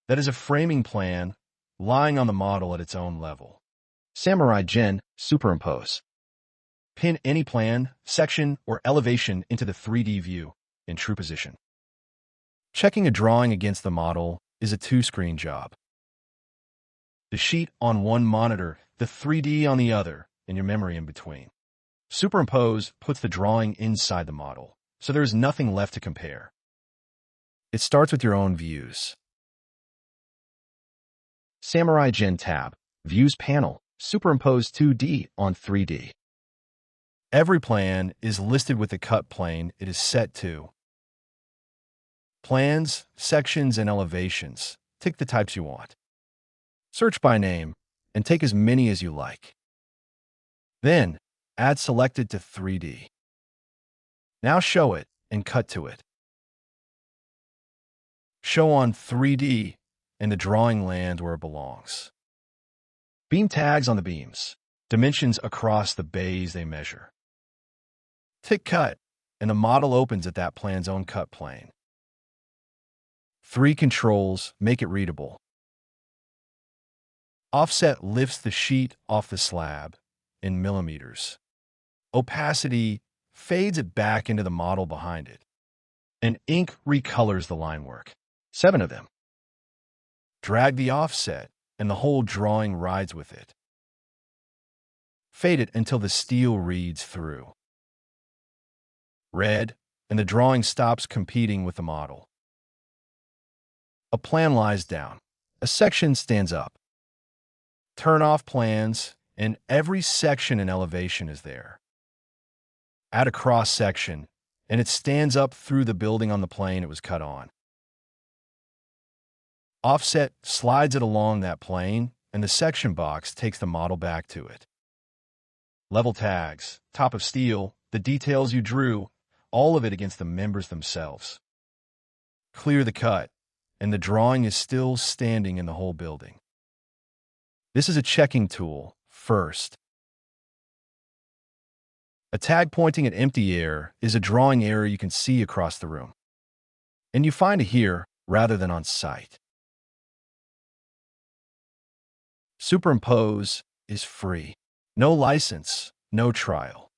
That is a framing plan lying on the model at its own level. Samurai Gen, Superimpose. Pin any plan, section, or elevation into the 3D view in true position. Checking a drawing against the model is a two-screen job. The sheet on one monitor, the 3D on the other, and your memory in between. Superimpose puts the drawing inside the model, so there is nothing left to compare. It starts with your own views. Samurai Gen tab, Views panel, superimpose 2D on 3D. Every plan is listed with the cut plane it is set to. Plans, sections, and elevations. Tick the types you want. Search by name, and take as many as you like. Then, add selected to 3D. Now show it and cut to it. Show on 3D, and the drawing lands where it belongs. Beam tags on the beams, dimensions across the bays they measure. Tick cut, and the model opens at that plan's own cut plane. 3 controls make it readable. Offset lifts the sheet off the slab in millimeters. Opacity fades it back into the model behind it. And ink recolors the line work. 7 of them. Drag the offset, and the whole drawing rides with it. Fade it until the steel reads through. Red, and the drawing stops competing with the model. A plan lies down. A section stands up. Turn off plans, and every section and elevation is there. Add a cross section, and it stands up through the building on the plane it was cut on. Offset slides it along that plane, and the section box takes the model back to it. Level tags, top of steel, the details you drew, all of it against the members themselves. Clear the cut, and the drawing is still standing in the whole building. This is a checking tool, first. A tag pointing at empty air is a drawing error you can see across the room. And you find it here rather than on site. Superimpose is free. No license, no trial.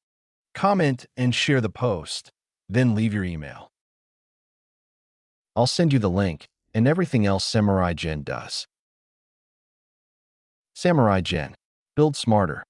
Comment and share the post, then leave your email. I'll send you the link and everything else Samurai Gen does. Samurai Gen. Build smarter.